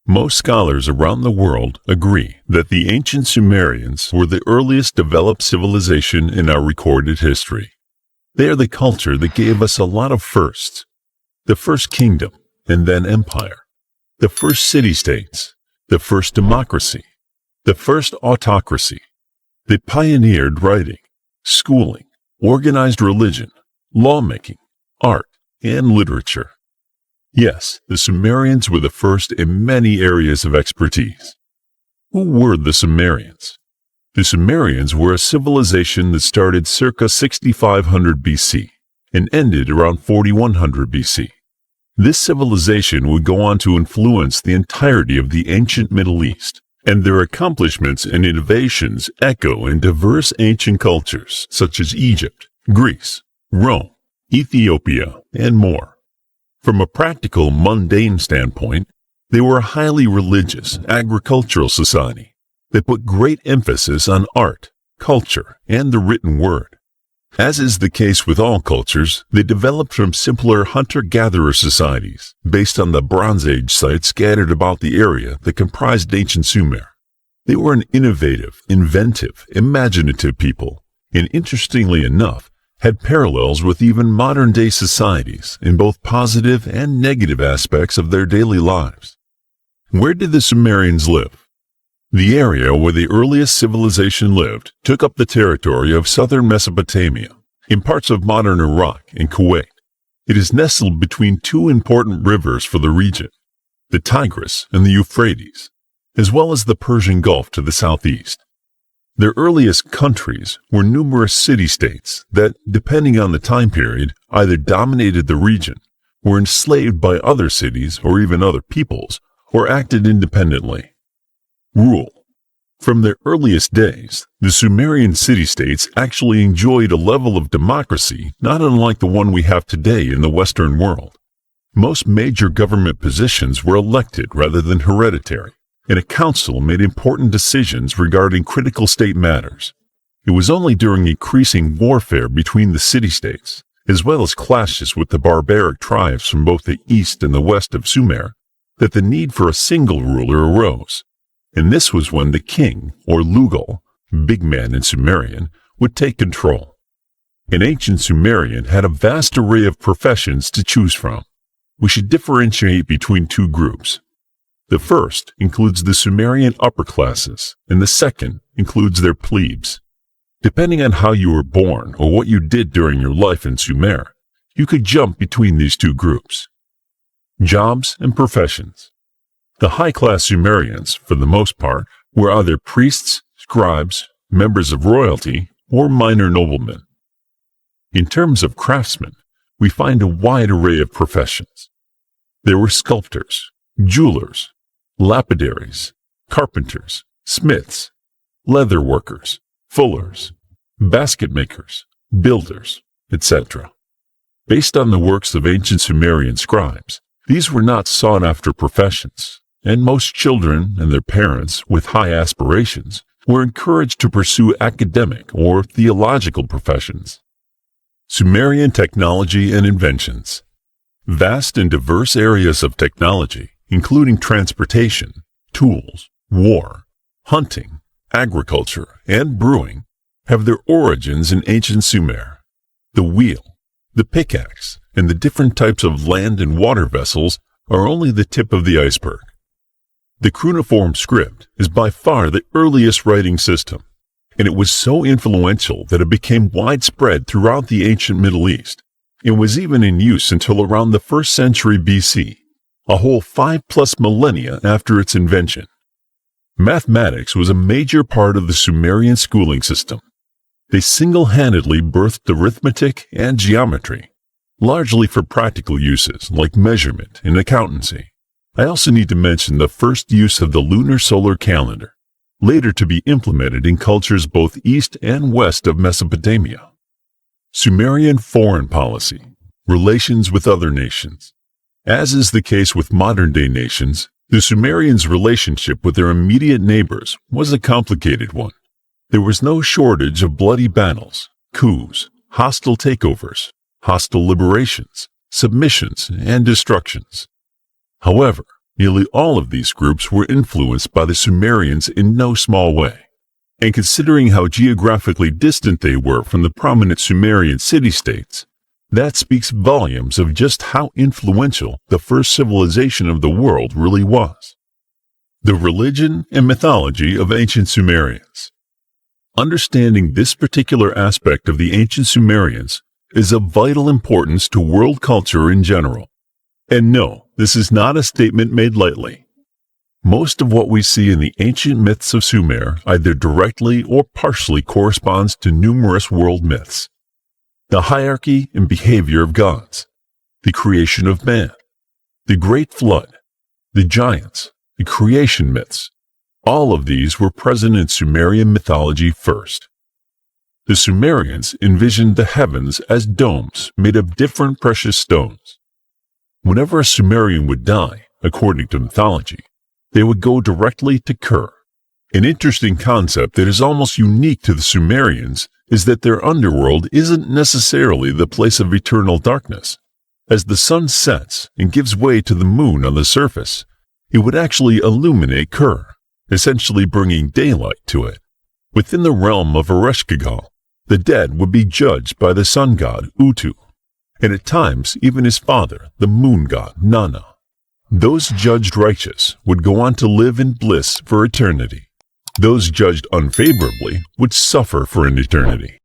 Most scholars around the world agree that the ancient Sumerians were the earliest developed civilization in our recorded history. They are the culture that gave us a lot of firsts. The first kingdom, and then empire. The first city-states. The first democracy. The first autocracy. They pioneered writing, schooling, organized religion, lawmaking, art, and literature. Yes, the Sumerians were the first in many areas of expertise. Who were the Sumerians? The Sumerians were a civilization that started circa 6500 BC and ended around 4100 BC. This civilization would go on to influence the entirety of the ancient Middle East, and their accomplishments and innovations echo in diverse ancient cultures such as Egypt, Greece, Rome, Ethiopia, and more. From a practical, mundane standpoint, they were a highly religious, agricultural society that put great emphasis on art, culture, and the written word. As is the case with all cultures, they developed from simpler hunter-gatherer societies based on the Bronze Age sites scattered about the area that comprised ancient Sumer. They were an innovative, inventive, imaginative people, and interestingly enough, had parallels with even modern-day societies in both positive and negative aspects of their daily lives. Where did the Sumerians live? The area where the earliest civilization lived took up the territory of southern Mesopotamia, in parts of modern Iraq and Kuwait. It is nestled between two important rivers for the region, the Tigris and the Euphrates, as well as the Persian Gulf to the southeast. Their earliest countries were numerous city-states that, depending on the time period, either dominated the region, were enslaved by other cities or even other peoples, or acted independently. Rule. From their earliest days, the Sumerian city-states actually enjoyed a level of democracy not unlike the one we have today in the Western world. Most major government positions were elected rather than hereditary, and a council made important decisions regarding critical state matters. It was only during increasing warfare between the city-states, as well as clashes with the barbaric tribes from both the east and the west of Sumer, that the need for a single ruler arose. And this was when the king, or Lugal, big man in Sumerian, would take control. An ancient Sumerian had a vast array of professions to choose from. We should differentiate between two groups. The first includes the Sumerian upper classes, and the second includes their plebes. Depending on how you were born or what you did during your life in Sumer, you could jump between these two groups. Jobs and professions. The high-class Sumerians, for the most part, were either priests, scribes, members of royalty, or minor noblemen. In terms of craftsmen, we find a wide array of professions. There were sculptors, jewelers, lapidaries, carpenters, smiths, leather workers, fullers, basket makers, builders, etc. Based on the works of ancient Sumerian scribes, these were not sought-after professions, and most children and their parents with high aspirations were encouraged to pursue academic or theological professions. Sumerian technology and inventions. Vast and diverse areas of technology, including transportation, tools, war, hunting, agriculture, and brewing, have their origins in ancient Sumer. The wheel, the pickaxe, and the different types of land and water vessels are only the tip of the iceberg. The cuneiform script is by far the earliest writing system, and it was so influential that it became widespread throughout the ancient Middle East. It was even in use until around the 1st century BC, a whole 5+ millennia after its invention. Mathematics was a major part of the Sumerian schooling system. They single-handedly birthed arithmetic and geometry, largely for practical uses like measurement and accountancy. I also need to mention the first use of the lunar solar calendar, later to be implemented in cultures both east and west of Mesopotamia. Sumerian foreign policy, relations with other nations. As is the case with modern-day nations, the Sumerians' relationship with their immediate neighbors was a complicated one. There was no shortage of bloody battles, coups, hostile takeovers, hostile liberations, submissions, and destructions. However, Nearly all of these groups were influenced by the Sumerians in no small way. And considering how geographically distant they were from the prominent Sumerian city-states, that speaks volumes of just how influential the first civilization of the world really was. The religion and mythology of ancient Sumerians. Understanding this particular aspect of the ancient Sumerians is of vital importance to world culture in general. And no, this is not a statement made lightly. Most of what we see in the ancient myths of Sumer either directly or partially corresponds to numerous world myths. The hierarchy and behavior of gods, the creation of man, the great flood, the giants, the creation myths, all of these were present in Sumerian mythology first. The Sumerians envisioned the heavens as domes made of different precious stones. Whenever a Sumerian would die, according to mythology, they would go directly to Ker. An interesting concept that is almost unique to the Sumerians is that their underworld isn't necessarily the place of eternal darkness. As the sun sets and gives way to the moon on the surface, it would actually illuminate Ker, essentially bringing daylight to it. Within the realm of Ereshkigal, the dead would be judged by the sun god Utu, and at times even his father, the moon god Nana. Those judged righteous would go on to live in bliss for eternity. Those judged unfavorably would suffer for an eternity.